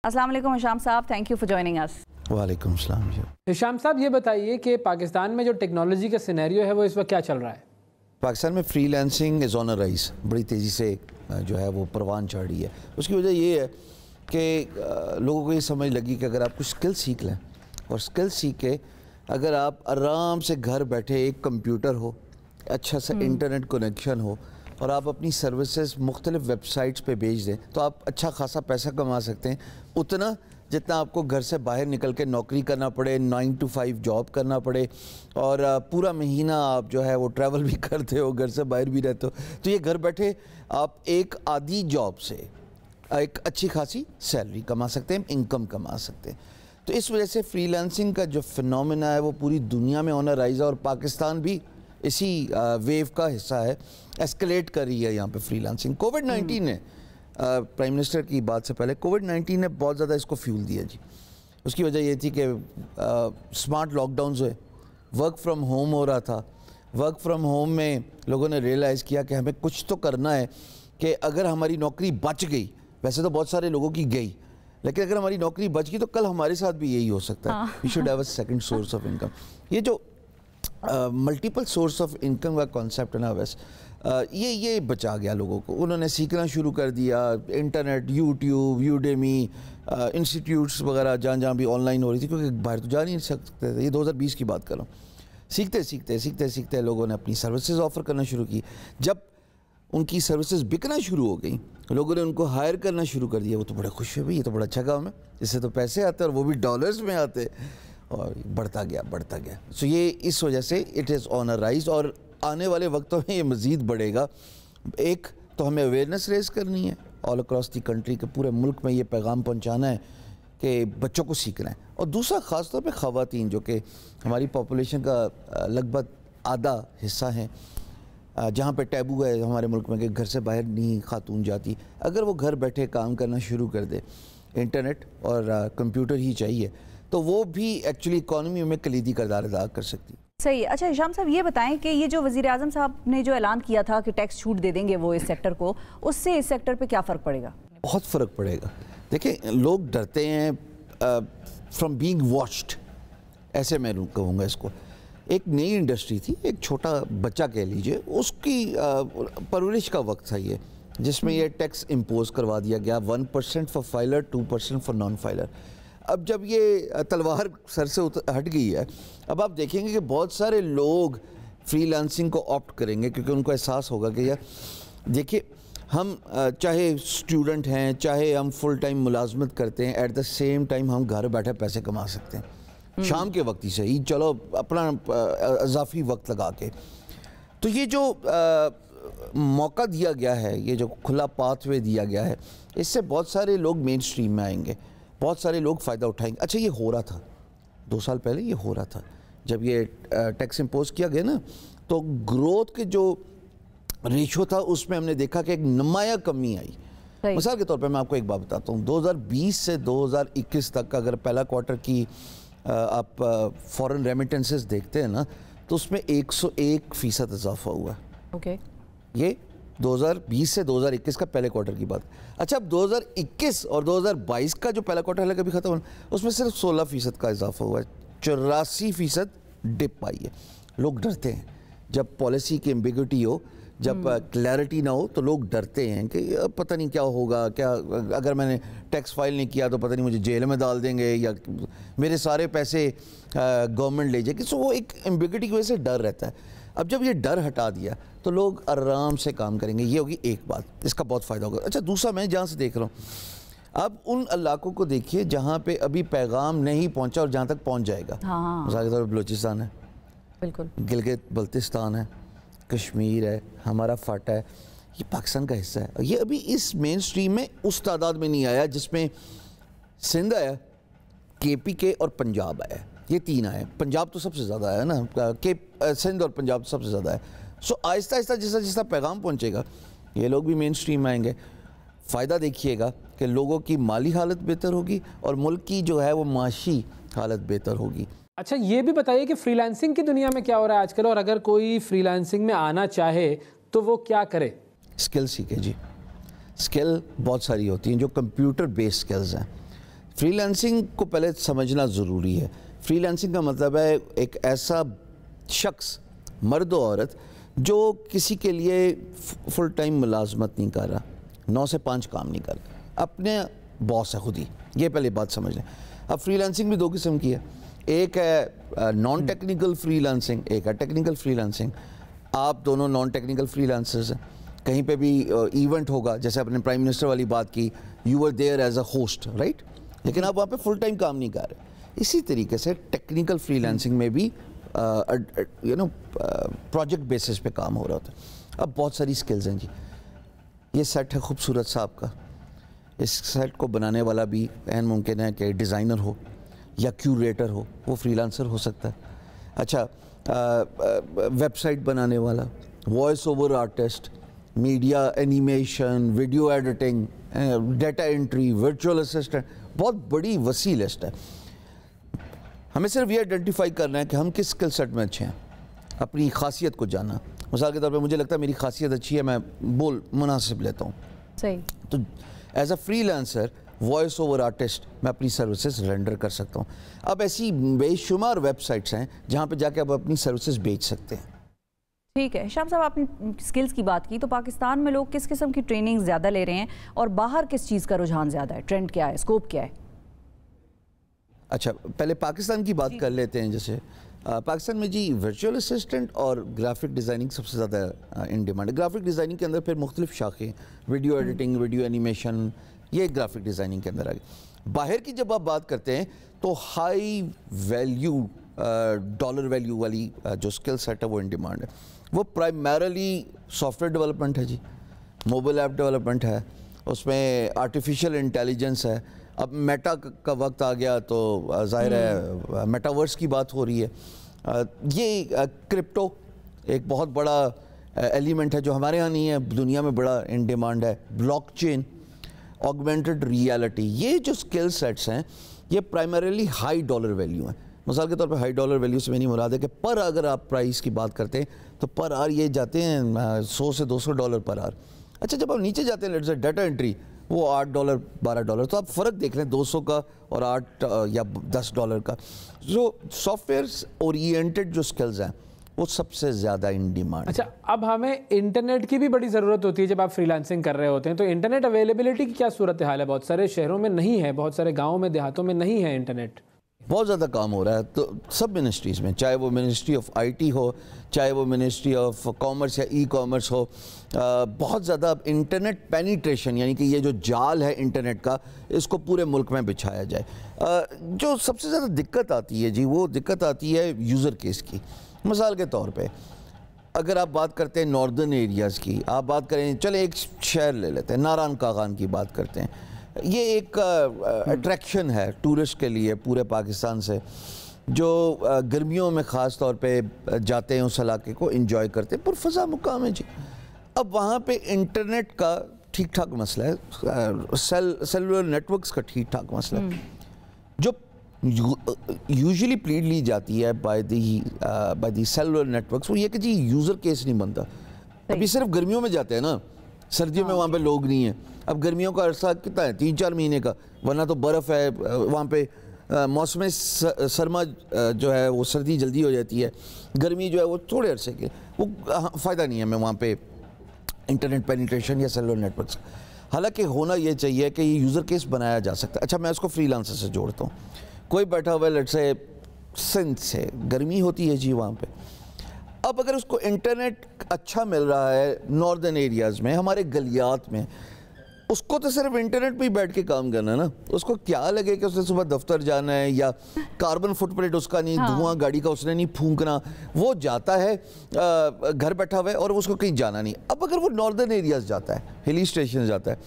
अस्सलाम वालेकुम हिशाम साहब, thank you for joining us. वालेकुम अस्सलाम जी। हिशाम साहब, ये बताइए कि पाकिस्तान में जो टेक्नोलॉजी का सिनेरियो है वो इस वक्त क्या चल रहा है? पाकिस्तान में freelancing is on a rise, बड़ी तेज़ी से जो है वो परवान चढ़ रही है। उसकी वजह ये है कि लोगों को ये समझ लगी कि अगर आप कुछ स्किल सीख लें और स्किल सीख के अगर आप आराम से घर बैठे एक कंप्यूटर हो, अच्छा सा इंटरनेट कनेक्शन हो और आप अपनी सर्विसेज मुख्तलिफ वेबसाइट्स पे भेज दें तो आप अच्छा खासा पैसा कमा सकते हैं, उतना जितना आपको घर से बाहर निकल के नौकरी करना पड़े, 9 to 5 जॉब करना पड़े और पूरा महीना आप जो है वो ट्रैवल भी करते हो, घर से बाहर भी रहते हो। तो ये घर बैठे आप एक आधी जॉब से एक अच्छी खासी सैलरी कमा सकते हैं, इनकम कमा सकते हैं। तो इस वजह से फ्रीलांसिंग का जो फिनोमेना है वो पूरी दुनिया में ऑन राइज है और पाकिस्तान भी इसी वेव का हिस्सा है, एस्केलेट कर रही है यहाँ पे फ्रीलांसिंग। कोविड-19 ने प्राइम मिनिस्टर की बात से पहले कोविड-19 ने बहुत ज़्यादा इसको फ्यूल दिया जी। उसकी वजह ये थी कि स्मार्ट लॉकडाउन्स हुए, वर्क फ्रॉम होम हो रहा था। वर्क फ्रॉम होम में लोगों ने रियलाइज़ किया कि हमें कुछ तो करना है कि अगर हमारी नौकरी बच गई, वैसे तो बहुत सारे लोगों की गई, लेकिन अगर हमारी नौकरी बच गई तो कल हमारे साथ भी यही हो सकता है। We should have a second source of income. ये जो मल्टीपल सोर्स ऑफ इनकम का कॉन्सेप्ट है ना, वैसे ये बचा गया लोगों को। उन्होंने सीखना शुरू कर दिया, इंटरनेट, यूट्यूब, यूडेमी, इंस्टीट्यूट्स वगैरह जहाँ भी ऑनलाइन हो रही थी, क्योंकि बाहर तो जा नहीं सकते थे। ये 2020 की बात कर रहा हूँ। सीखते लोगों ने अपनी सर्विसेज ऑफ़र करना शुरू की। जब उनकी सर्विसेज बिकना शुरू हो गई, लोगों ने उनको हायर करना शुरू कर दिया। वो तो बड़े खुश हुए, ये तो बड़ा अच्छा काम है, इससे तो पैसे आते हैं और वो भी डॉलर्स में आते, और बढ़ता गया। सो ये इस वजह से it is on a rise और आने वाले वक्तों में ये मज़ीद बढ़ेगा। एक तो हमें अवेयरनेस रेज़ करनी है ऑल अक्रॉस दी कंट्री के, पूरे मुल्क में ये पैगाम पहुंचाना है कि बच्चों को सीखना है। और दूसरा ख़ास तौर पे ख़वातीन, जो कि हमारी पॉपुलेशन का लगभग आधा हिस्सा हैं, जहाँ पे टैबू है हमारे मुल्क में कि घर से बाहर नहीं खातून जाती, अगर वो घर बैठे काम करना शुरू कर दे, इंटरनेट और कंप्यूटर ही चाहिए, तो वो भी एक्चुअली इकॉनमी में कलीदी किरदार अदा कर सकती है। सही। अच्छा हिशाम साहब, ये बताएं कि ये जो वज़ीर आज़म साहब ने जो ऐलान किया था कि टैक्स छूट दे देंगे वो इस सेक्टर को, उससे इस सेक्टर पे क्या फ़र्क पड़ेगा? बहुत फ़र्क पड़ेगा। देखिए, लोग डरते हैं फ्रॉम बीइंग वॉच्ड, ऐसे मैं कहूँगा इसको। एक नई इंडस्ट्री थी, एक छोटा बच्चा कह लीजिए, उसकी परवरिश का वक्त था ये, जिसमें ये टैक्स इम्पोज करवा दिया गया, 1% for filer, 2% for non filer. अब जब ये तलवार सर से हट गई है, अब आप देखेंगे कि बहुत सारे लोग फ्रीलांसिंग को ऑप्ट करेंगे, क्योंकि उनको एहसास होगा कि यार देखिए, हम चाहे स्टूडेंट हैं, चाहे हम फुल टाइम मुलाजमत करते हैं, एट द सेम टाइम हम घर बैठे पैसे कमा सकते हैं, शाम के वक्त ही सही, चलो अपना इजाफी वक्त लगा के। तो ये जो मौका दिया गया है, ये जो खुला पाथवे दिया गया है, इससे बहुत सारे लोग मेन स्ट्रीम में आएंगे, बहुत सारे लोग फ़ायदा उठाएंगे। अच्छा, ये हो रहा था 2 साल पहले, ये हो रहा था जब ये टैक्स इम्पोज किया गया ना, तो ग्रोथ के जो रेशो था उसमें हमने देखा कि एक नुमाया कमी आई। मिसाल के तौर पे मैं आपको एक बात बताता हूँ, 2020 से 2021 तक अगर पहला क्वार्टर की आप फॉरेन रेमिटेंसेस देखते हैं ना, तो उसमें 101% इजाफा हुआ है। ओके, ये 2020 से 2021 का पहले क्वार्टर की बात। अच्छा, अब 2021 और 2022 का जो पहला क्वार्टर है कभी ख़त्म हुआ, उसमें सिर्फ 16% का इजाफा हुआ है, 84% डिप आई है। लोग डरते हैं जब पॉलिसी की एम्बिग्युइटी हो, जब क्लैरिटी ना हो, तो लोग डरते हैं कि पता नहीं क्या होगा, क्या अगर मैंने टैक्स फाइल नहीं किया तो पता नहीं मुझे जेल में डाल देंगे या मेरे सारे पैसे गवर्नमेंट ले जाएगी। सो वो एक एम्बिग्युइटी की वजह से डर रहता है। अब जब ये डर हटा दिया तो लोग आराम से काम करेंगे, ये होगी एक बात, इसका बहुत फ़ायदा होगा। अच्छा, दूसरा मैं जहाँ से देख रहा हूँ, अब उन इलाकों को देखिए जहाँ पे अभी पैगाम नहीं पहुँचा और जहाँ तक पहुँच जाएगा। मिसाल के तौर पर बलूचिस्तान है, बिल्कुल, गिलगित बल्तिस्तान है, कश्मीर है, हमारा फाटा है, ये पाकिस्तान का हिस्सा है। ये अभी इस मेन स्ट्रीम में उस तादाद में नहीं आया जिसमें सिंध आया, KPK और पंजाब आया। ये 3 आए। पंजाब तो सबसे ज़्यादा है ना, सिंध और पंजाब तो सबसे ज़्यादा है। सो आहिस्ता आहिस्ता जिस पैगाम पहुँचेगा, ये लोग भी मेन स्ट्रीम में आएंगे। फ़ायदा देखिएगा कि लोगों की माली हालत बेहतर होगी और मुल्क की जो है वो माशी हालत बेहतर होगी। अच्छा, ये भी बताइए कि फ्रीलांसिंग की दुनिया में क्या हो रहा है आजकल, और अगर कोई फ्रीलांसिंग में आना चाहे तो वो क्या करे? स्किल सीखे जी। स्किल बहुत सारी होती हैं जो कंप्यूटर बेस्ड स्किल्स हैं, फ्रीलांसिंग को पहले समझना ज़रूरी है। फ्रीलांसिंग का मतलब है एक ऐसा शख्स, मर्द और औरत, जो किसी के लिए फुल टाइम मुलाजमत नहीं कर रहा, 9 से 5 काम नहीं कर रहा, अपने बॉस है खुद ही। ये पहले बात समझ लें। अब फ्रीलांसिंग भी 2 किस्म की है, एक है नॉन टेक्निकल फ्रीलांसिंग, एक है टेक्निकल फ्रीलांसिंग। आप दोनों नॉन टेक्निकल फ्रीलांसर्स हैं। कहीं पे भी इवेंट होगा, जैसे आपने प्राइम मिनिस्टर वाली बात की, you were there as a host, right, लेकिन आप वहाँ पे फुल टाइम काम नहीं कर रहे। इसी तरीके से टेक्निकल फ्रीलांसिंग में भी प्रोजेक्ट बेसिस पे काम हो रहा होता है। अब बहुत सारी स्किल्स हैं जी। ये सेट है खूबसूरत सा आपका, इस सेट को बनाने वाला भी ऐन मुमकिन है कि डिज़ाइनर हो या क्यूरेटर हो, वो फ्रीलांसर हो सकता है। अच्छा, वेबसाइट बनाने वाला, voice over artist, media animation, video editing, data entry, virtual assistant, बहुत बड़ी वसी लिस्ट है। हमें सिर्फ ये आइडेंटिफाई करना है कि हम किस स्किल सेट में अच्छे हैं, अपनी खासियत को जानना। मिसाल के तौर पे मुझे लगता है मेरी खासियत अच्छी है, मैं बोल मुनासिब लेता हूँ, सही। तो as a freelancer voice over artist मैं अपनी सर्विसेज रेंडर कर सकता हूँ। अब ऐसी बेशुमार वेबसाइट्स हैं जहाँ पे जाके आप अपनी सर्विसेज बेच सकते हैं। ठीक है शाम साहब, आपने स्किल्स की बात की, तो पाकिस्तान में लोग किस किस्म की ट्रेनिंग ज़्यादा ले रहे हैं और बाहर किस चीज़ का रुझान ज़्यादा है? ट्रेंड क्या है, स्कोप क्या है? अच्छा, पहले पाकिस्तान की बात कर लेते हैं। जैसे पाकिस्तान में जी वर्चुअल असिस्टेंट और ग्राफिक डिज़ाइनिंग सबसे ज़्यादा इन डिमांड है। ग्राफिक डिज़ाइनिंग के अंदर फिर मुख्तलिफ शाखें, वीडियो एडिटिंग, वीडियो एनिमेशन, ये ग्राफिक डिज़ाइनिंग के अंदर आ गई। बाहर की जब आप बात करते हैं तो हाई वैल्यू, डॉलर वैल्यू वाली जो स्किल सेट है वो इन डिमांड है। वो प्राइमरली सॉफ्टवेयर डेवलपमेंट है जी, मोबाइल ऐप डेवलपमेंट है, उसमें आर्टिफिशियल इंटेलिजेंस है। अब मेटा का वक्त आ गया तो ज़ाहिर है मेटावर्स की बात हो रही है। ये क्रिप्टो एक बहुत बड़ा एलिमेंट है जो हमारे यहाँ नहीं है, दुनिया में बड़ा इन डिमांड है। ब्लॉकचेन, ऑगमेंटेड रियलिटी, ये जो स्किल सेट्स हैं ये प्राइमरीली हाई डॉलर वैल्यू हैं। मिसाल के तौर पे हाई डॉलर वैल्यू से मेरी मुराद है कि पर अगर आप प्राइस की बात करते हैं तो पर आर ये जाते हैं $100 से $200 पर आर। अच्छा, जब आप नीचे जाते हैं, लेट्स से डेटा एंट्री, वो $8 $12, तो आप फ़र्क देख लें 200 का और 8 या $10 का। जो सॉफ्टवेयर ओरिएंटेड जो स्किल्स हैं वो सबसे ज़्यादा इन डिमांड। अच्छा, अब हमें इंटरनेट की भी बड़ी ज़रूरत होती है जब आप फ्रीलांसिंग कर रहे होते हैं, तो इंटरनेट अवेलेबिलिटी की क्या सूरत हाल है? बहुत सारे शहरों में नहीं है, बहुत सारे गाँवों में, देहातों में नहीं है इंटरनेट। बहुत ज़्यादा काम हो रहा है तो सब मिनिस्ट्रीज़ में, चाहे वो मिनिस्ट्री ऑफ आईटी हो, चाहे वो मिनिस्ट्री ऑफ कॉमर्स या ई कॉमर्स हो। बहुत ज़्यादा इंटरनेट पेनिट्रेशन, यानी कि ये जो जाल है इंटरनेट का, इसको पूरे मुल्क में बिछाया जाए। जो सबसे ज़्यादा दिक्कत आती है जी, वो दिक्कत आती है यूज़र केस की। मिसाल के तौर पे अगर आप बात करते हैं नॉर्दर्न एरियाज़ की, आप बात करें, चले एक शहर ले लेते हैं, नारायण कागान की बात करते हैं। ये एक अट्रैक्शन है टूरिस्ट के लिए पूरे पाकिस्तान से, जो गर्मियों में ख़ास तौर पे जाते हैं, उस इलाके को एंजॉय करते हैं, पुरफ़ज़ा मुकाम है जी। अब वहाँ पे इंटरनेट का ठीक ठाक मसला है, सेलुलर नेटवर्क्स का ठीक ठाक मसला है। जो यूजुअली प्लीड ली जाती है बाय दी सेलुलर नेटवर्क्स, वो ये कि जी यूज़र केस नहीं बनता। अभी सिर्फ गर्मियों में जाते हैं ना, सर्दियों में वहाँ पे लोग नहीं हैं। अब गर्मियों का अरसा कितना है, 3-4 महीने का, वरना तो बर्फ़ है वहाँ पे। मौसम सरमा जो है वो सर्दी जल्दी हो जाती है, गर्मी जो है वो थोड़े अरसे के, वो फ़ायदा नहीं है हमें वहाँ पे इंटरनेट पेनिट्रेशन या सेलुलर नेटवर्क्स। हालांकि होना ये चाहिए कि ये यूज़र केस बनाया जा सकता है। अच्छा, मैं उसको फ्रीलांसर से जोड़ता हूँ। कोई बैठा हुआ है लेट्स से सिंध से, गर्मी होती है जी वहाँ पे। अब अगर उसको इंटरनेट अच्छा मिल रहा है नॉर्दर्न एरियाज़ में, हमारे गलियात में, उसको तो सिर्फ इंटरनेट पे ही बैठ के काम करना है ना। उसको क्या लगे कि उसने सुबह दफ्तर जाना है, या कार्बन फुटप्रिंट उसका नहीं, धुआं गाड़ी का उसने नहीं फूंकना, वो जाता है घर बैठा हुआ है और उसको कहीं जाना नहीं। अब अगर वो नॉर्दर्न एरियाज़ जाता है, हिली स्टेशन जाता है,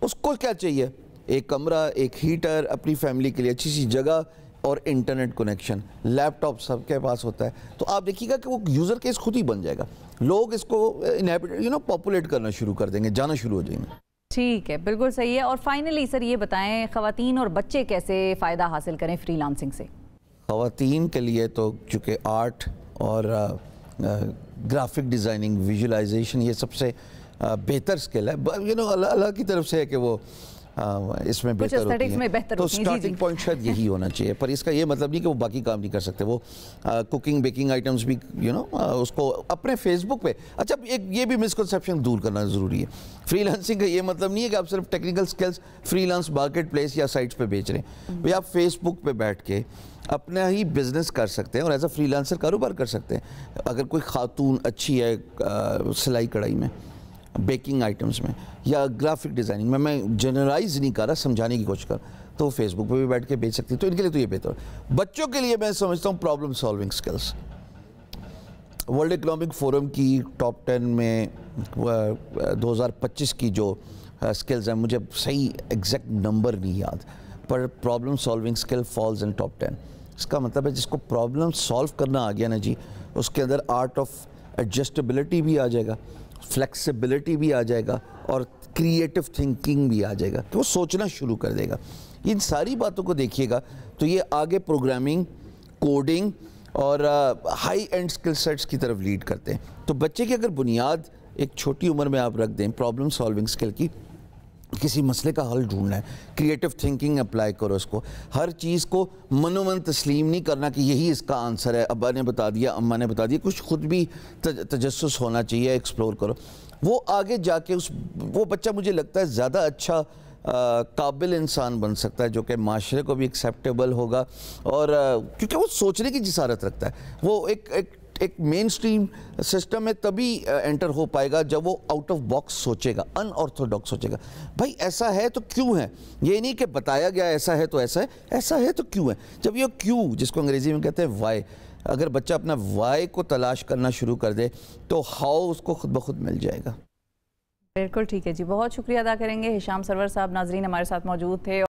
उसको क्या चाहिए? एक कमरा, एक हीटर, अपनी फैमिली के लिए अच्छी सी जगह और इंटरनेट कनेक्शन। लैपटॉप सबके पास होता है, तो आप देखिएगा कि वो यूज़र केस खुद ही बन जाएगा। लोग इसको इनहैबिट पॉपुलेट करना शुरू कर देंगे, जाना शुरू हो जाएंगे। ठीक है, बिल्कुल सही है। और फाइनली सर ये बताएं, ख़वातीन और बच्चे कैसे फ़ायदा हासिल करें फ्रीलांसिंग से? ख़वातीन के लिए तो चूँकि आर्ट और ग्राफिक डिज़ाइनिंग, विजुअलाइजेशन, ये सबसे बेहतर स्किल है। अल्लाह की तरफ से है कि वो اس میں بہتر ہوتی ہیں. تو سٹارٹنگ پوائنٹ شاید یہی ہونا چاہیے, پر اس کا یہ مطلب نہیں کہ وہ باقی کام نہیں کر سکتے. وہ کوکنگ بیکنگ آئٹمس بھی اس کو اپنے فیس بک پہ, اچھا یہ بھی مسکنسیپشن دور کرنا ضروری ہے. فری لانسنگ کا یہ مطلب نہیں ہے کہ آپ صرف technical skills free lance market place یا سائٹس پہ بیچ رہے ہیں. بھئی آپ فیس بک پہ بیٹھ کے اپنا ہی بزنس کر سکتے ہیں اور ایز اے فری لانسر کاروبار کر سکتے ہیں. اگر کوئی خاتون اچھی ہے سلائی کڑھائی میں, بیکنگ آئٹمس میں یا گرافک ڈیزائننگ میں جنرلائز نہیں کر رہا, سمجھانے کی کوشش کر, تو فیس بک پہ بھی بیٹھ کے بیچ سکتی ہے. تو ان کے لیے تو یہ بہتر ہے. بچوں کے لیے میں سمجھتا ہوں problem solving skills. World economic forum کی ٹاپ 10 میں 2025 کی جو سکلز ہیں, مجھے صحیح ایگزیکٹ نمبر نہیں یاد, پر problem solving skill falls in top 10. اس کا مطلب ہے جس کو پرابلم سالو کرنا آ گیا نا جی, اس کے اندر آرٹ آف ایڈجسٹیبلٹی بھی آ جائے گا, فلیکسیبلٹی بھی آ جائے گا, اور کریٹو تھنکنگ بھی آ جائے گا, کہ وہ سوچنا شروع کر دے گا. ان ساری باتوں کو دیکھیے گا تو یہ آگے پروگرامنگ, کوڈنگ اور ہائی اینڈ سکل سیٹس کی طرف لیڈ کرتے ہیں. تو بچے کی اگر بنیاد ایک چھوٹی عمر میں آپ رکھ دیں پرابلم سالونگ سکل کی, کسی مسئلے کا حل ڈھونڈنا ہے, کریٹو تھنکنگ اپلائی کرو اس کو. ہر چیز کو منو من تسلیم نہیں کرنا کہ یہی اس کا آنسر ہے, ابا نے بتا دیا, اماں نے بتا دیا. کچھ خود بھی تجسس ہونا چاہیے, ایکسپلور کرو. وہ آگے جا کے وہ بچہ مجھے لگتا ہے زیادہ اچھا قابل انسان بن سکتا ہے, جو کہ معاشرے کو بھی ایکسیپٹیبل ہوگا, اور کیونکہ وہ سوچنے کی جسارت رکھتا ہے. وہ ایک مین سٹریم سسٹم میں تبھی انٹر ہو پائے گا جب وہ آؤٹ آف باکس سوچے گا, ان آرتھوڈاکس سوچے گا. بھائی ایسا ہے تو کیوں ہے, یہ نہیں کہ بتایا گیا ایسا ہے تو ایسا ہے, ایسا ہے تو کیوں ہے. جب یہ کیوں, جس کو انگریزی میں کہتے ہیں وائی, اگر بچہ اپنا وائی کو تلاش کرنا شروع کر دے تو ہاؤ اس کو خود بخود مل جائے گا. بالکل ٹھیک ہے جی, بہت شکریہ ادا کریں گے. ہشام سرور صاحب ناظرین ہمارے ساتھ موجود تھے.